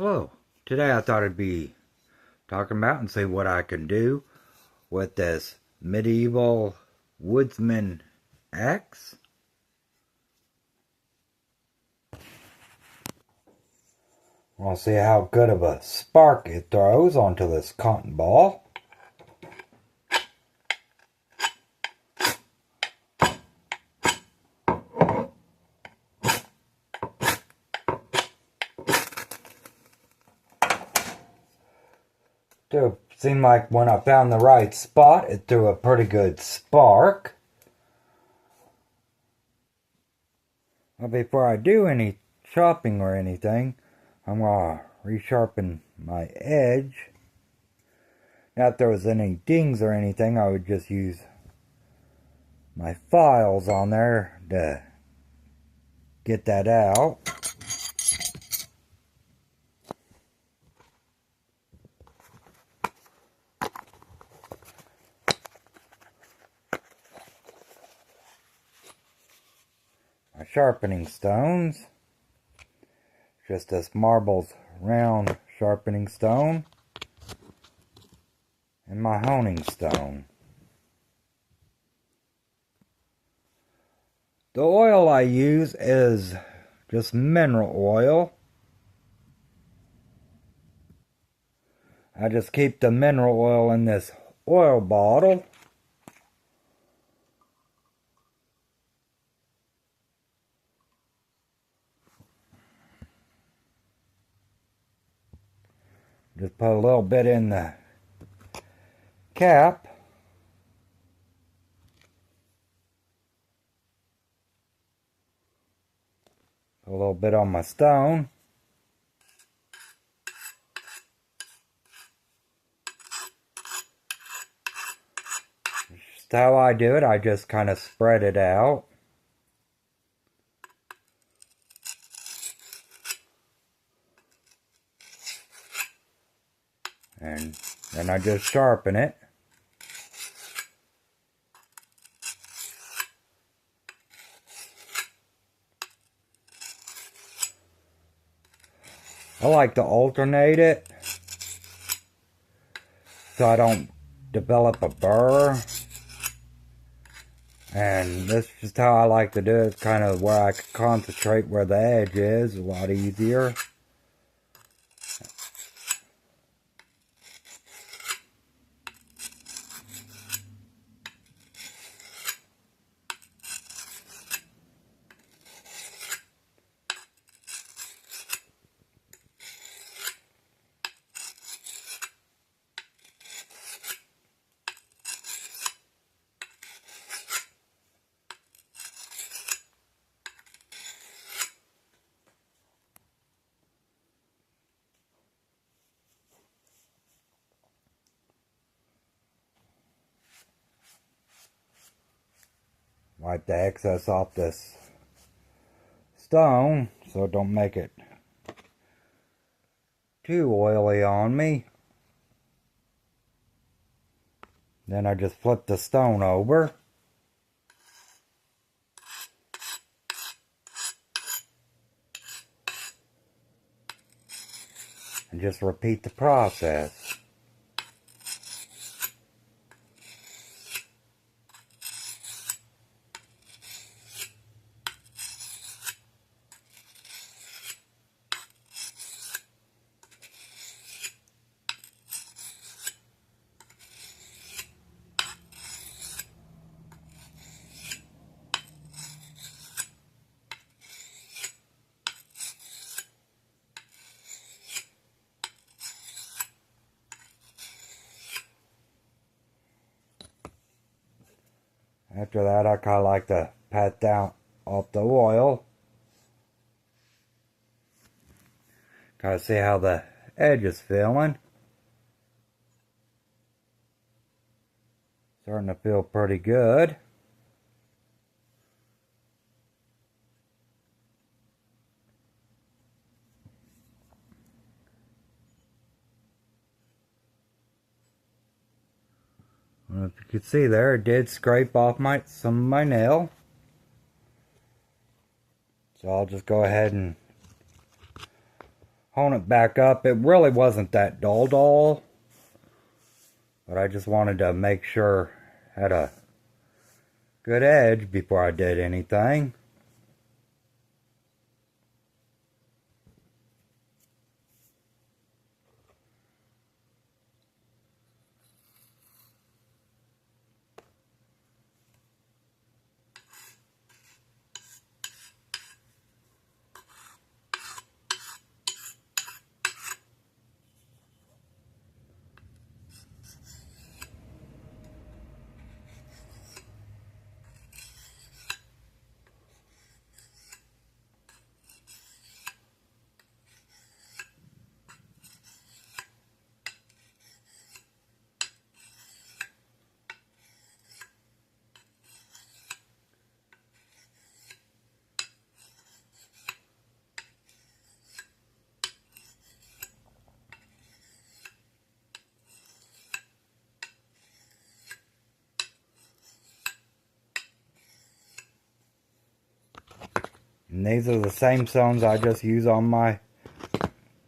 Hello. Today I thought I'd be talking about and see what I can do with this medieval Woodsman Axe. I'll see how good of a spark it throws onto this cotton ball. It seemed like when I found the right spot, it threw a pretty good spark. Well, before I do any chopping or anything, I'm going to resharpen my edge. Now, if there was any dings or anything, I would just use my files on there to get that out. My sharpening stones, just this marbles round sharpening stone, and my honing stone. The oil I use is just mineral oil. I just keep the mineral oil in this oil bottle. Just put a little bit in the cap. Put a little bit on my stone. Just how I do it, I just kind of spread it out. And then I just sharpen it. I like to alternate it so I don't develop a burr. And that's just how I like to do it. It's kind of where I can concentrate where the edge is a lot easier. Wipe the excess off this stone so it don't make it too oily on me. Then I just flip the stone over. And just repeat the process. After that, I kind of like to pat down off the oil. Kind of see how the edge is feeling. Starting to feel pretty good. Well, if you could see there, it did scrape off some of my nail. So I'll just go ahead and holding it back up. It really wasn't that dull, but I just wanted to make sure I had a good edge before I did anything. And these are the same stones I just use on my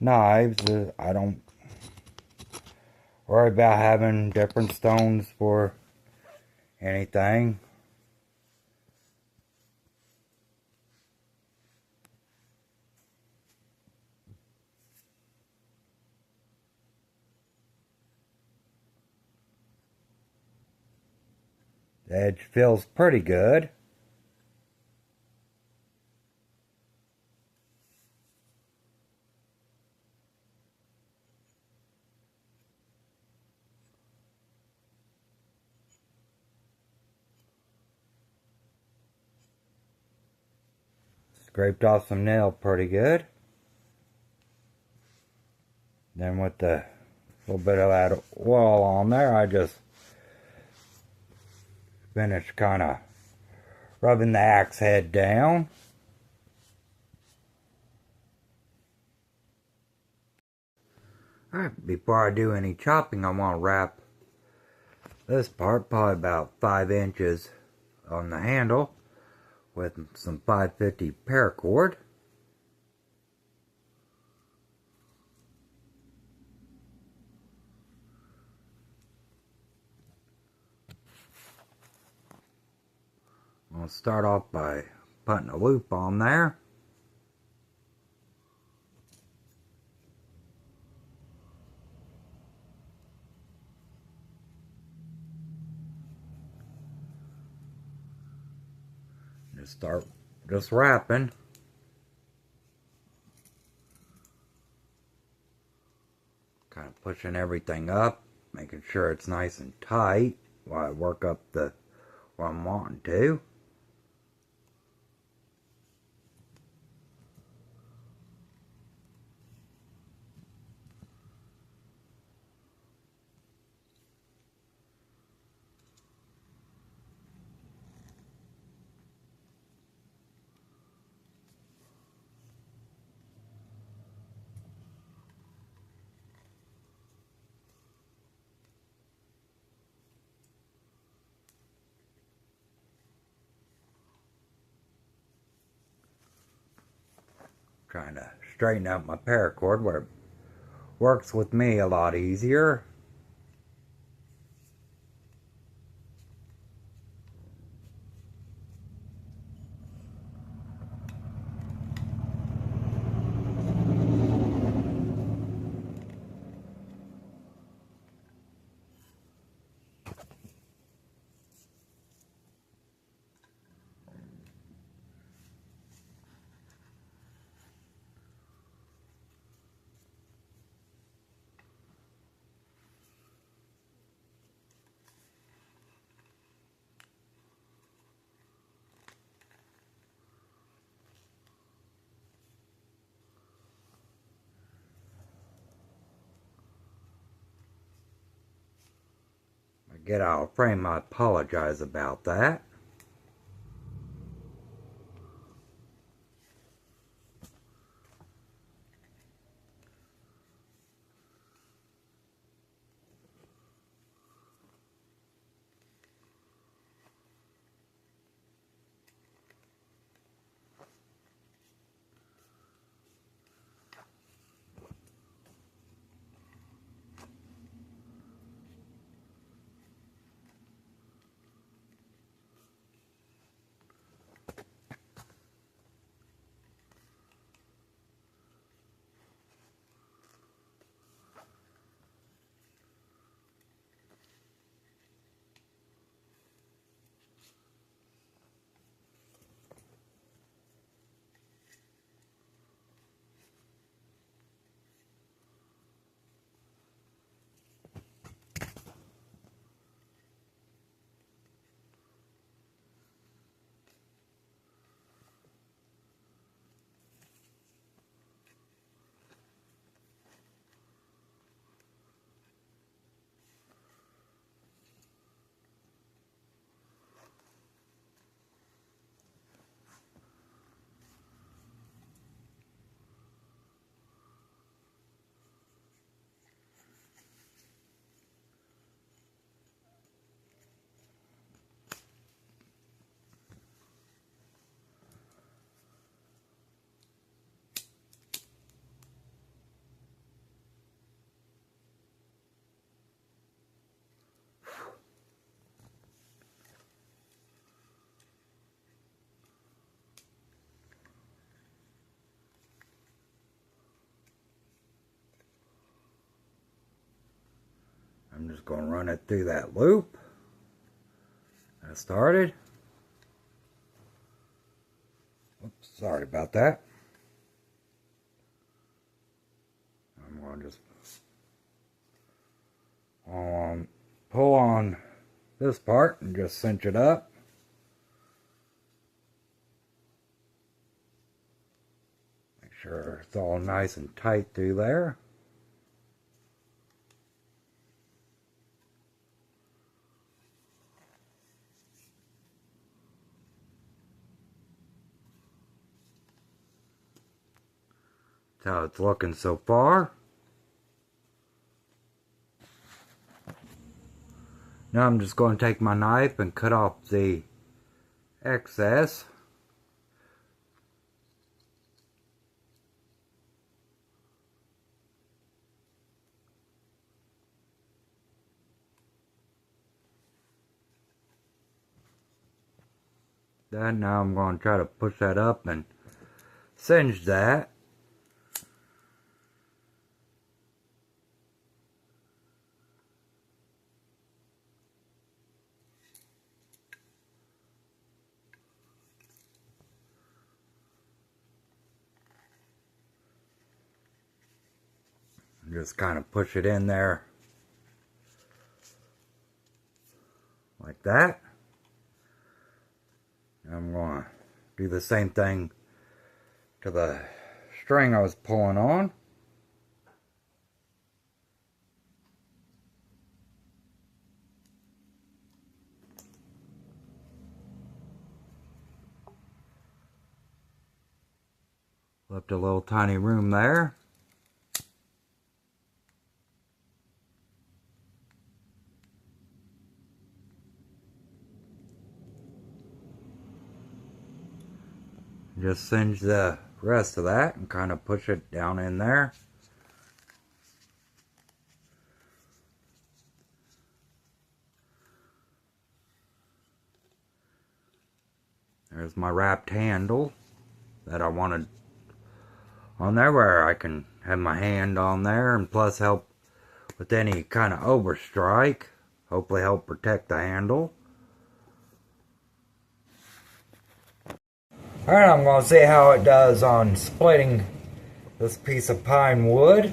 knives. I don't worry about having different stones for anything. The edge feels pretty good. Scraped off some nail pretty good. Then with the little bit of that oil on there, I just finished kind of rubbing the axe head down. Alright, before I do any chopping, I want to wrap this part probably about 5 inches on the handle with some 550 paracord. I'm going to start off by putting a loop on there. Just start just wrapping. Kind of pushing everything up, making sure it's nice and tight while I work up the what I'm wanting to. Trying to straighten out my paracord where it works with me a lot easier. Get out of frame, I apologize about that. just going to run it through that loop. I started. Oops, sorry about that. I'm going to just pull on this part and just cinch it up. Make sure it's all nice and tight through there. That's how it's looking so far. Now I'm just going to take my knife and cut off the excess. Then now I'm going to try to push that up and singe that. Just kind of push it in there like that. I'm going to do the same thing to the string I was pulling on. Left a little tiny room there. Just singe the rest of that and kind of push it down in there. There's my wrapped handle that I wanted on there, where I can have my hand on there and plus help with any kind of overstrike. Hopefully help protect the handle. Alright, I'm going to see how it does on splitting this piece of pine wood.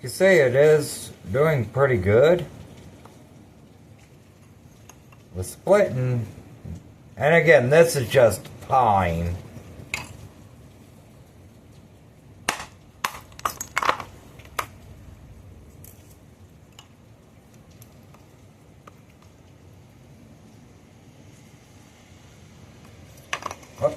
You see, it is doing pretty good with splitting. And again, this is just pine. Oh.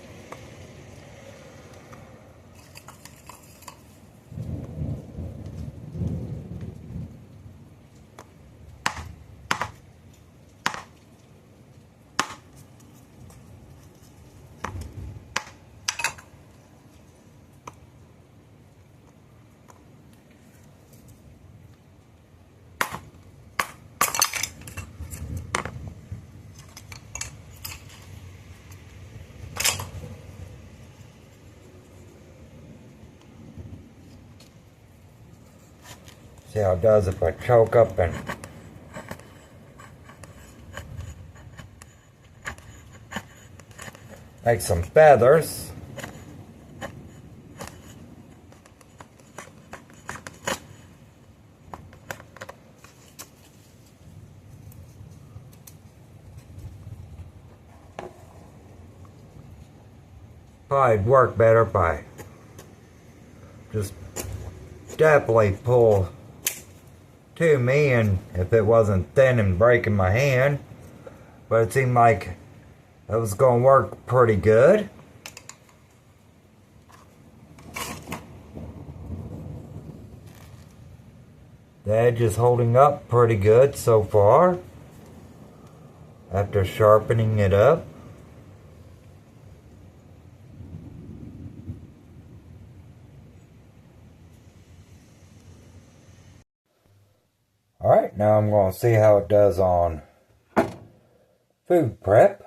See how it does if I choke up and make some feathers. Probably work better by just definitely pull to me, and if it wasn't thin and breaking my hand, but it seemed like it was going to work pretty good. The edge is holding up pretty good so far after sharpening it up. Alright, now I'm going to see how it does on food prep.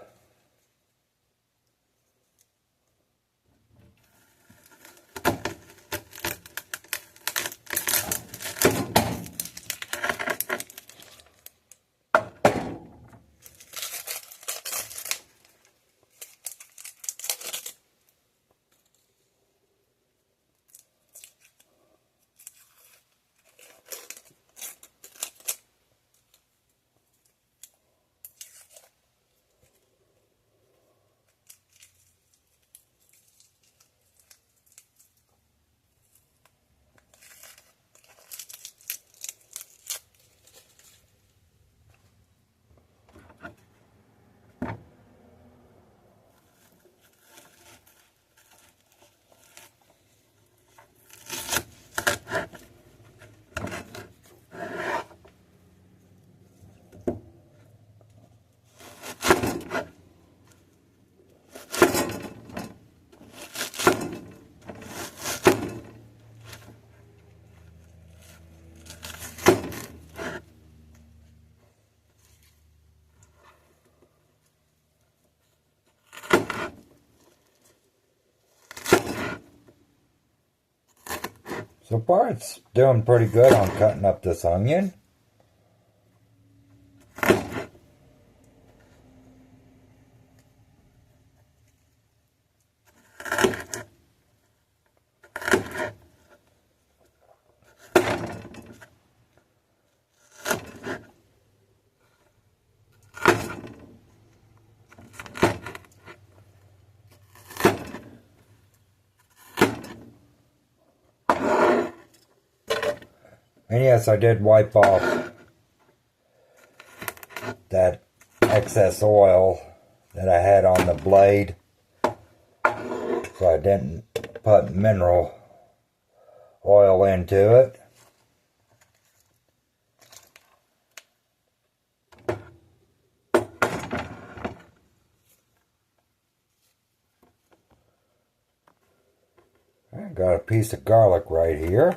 So far it's doing pretty good on cutting up this onion. And yes, I did wipe off that excess oil that I had on the blade, so I didn't put mineral oil into it. I got a piece of garlic right here.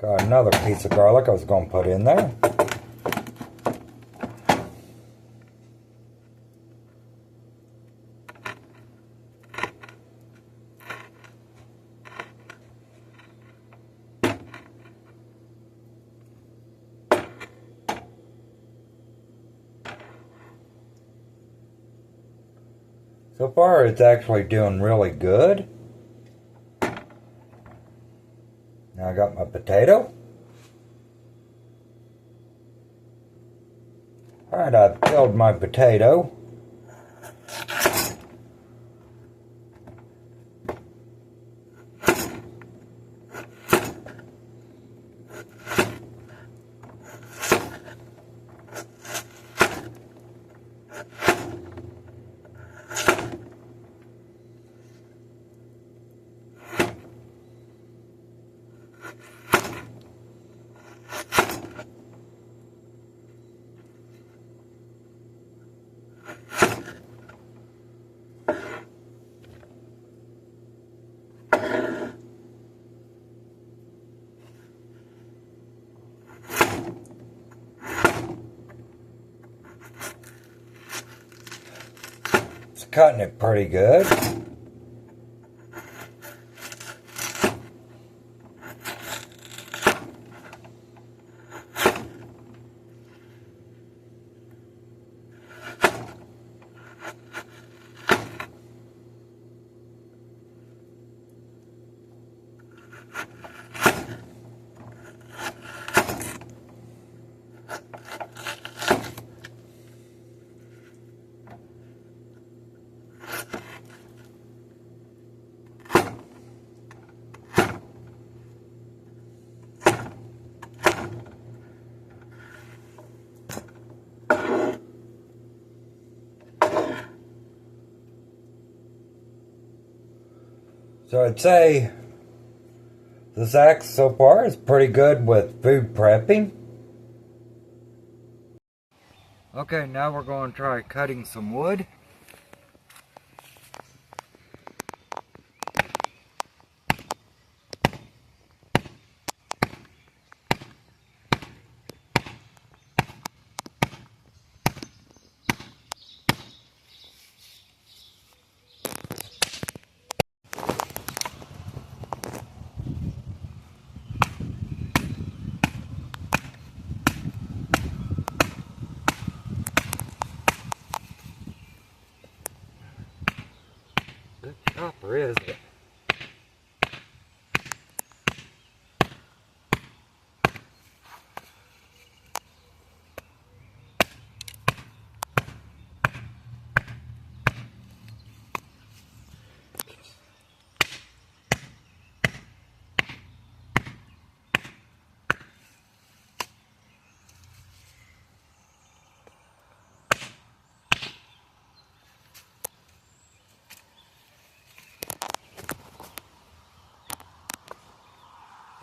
Got another piece of garlic I was going to put in there. So far it's actually doing really good. Now I got my potato. Alright, I've peeled my potato. It's cutting it pretty good. So I'd say this axe so far is pretty good with food prepping. Okay, now we're going to try cutting some wood. Good chopper, is it?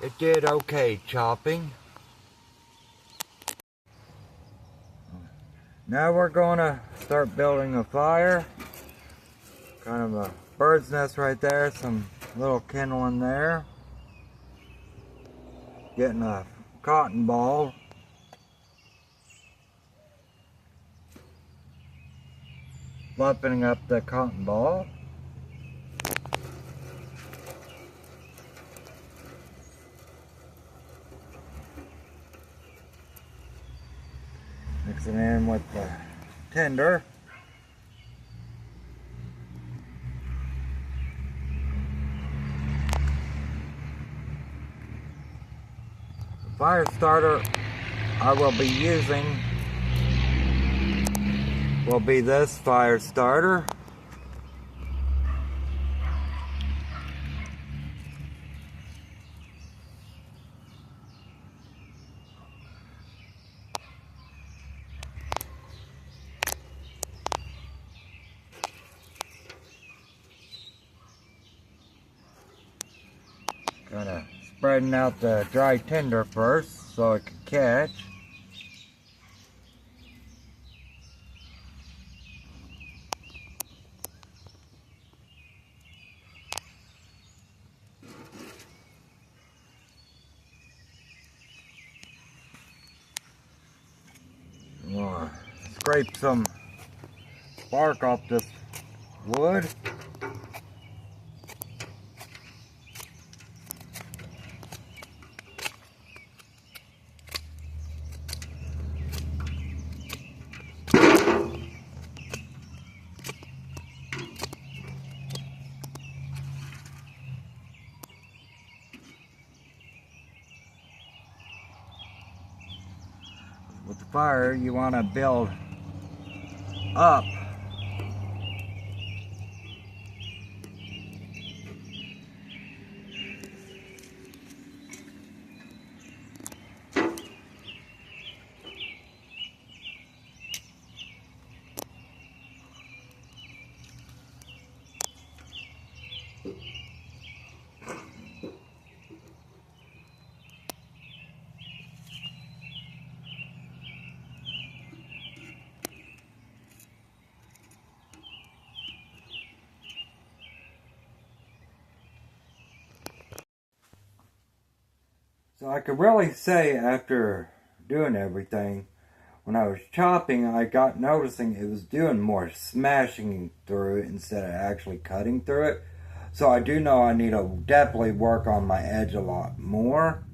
It did okay chopping. Now we're going to start building a fire. Kind of a bird's nest right there, some little kindling there. Getting a cotton ball. Flipping up the cotton ball. Mix it in with the tinder. The fire starter I will be using will be this fire starter. Kind of spreading out the dry tinder first so it can catch. Scrape some bark off this wood. With the fire, you want to build up. So I could really say after doing everything, when I was chopping, I got noticing it was doing more smashing through it instead of actually cutting through it. So I do know I need to definitely work on my edge a lot more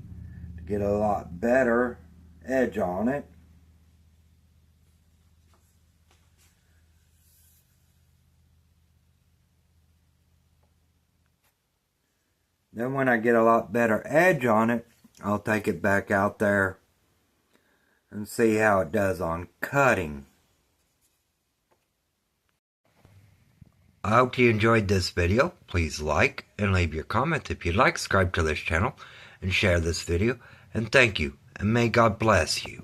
to get a lot better edge on it. Then when I get a lot better edge on it, I'll take it back out there and see how it does on cutting. I hope you enjoyed this video. Please like and leave your comment if you'd like. Subscribe to this channel and share this video. And thank you, and may God bless you.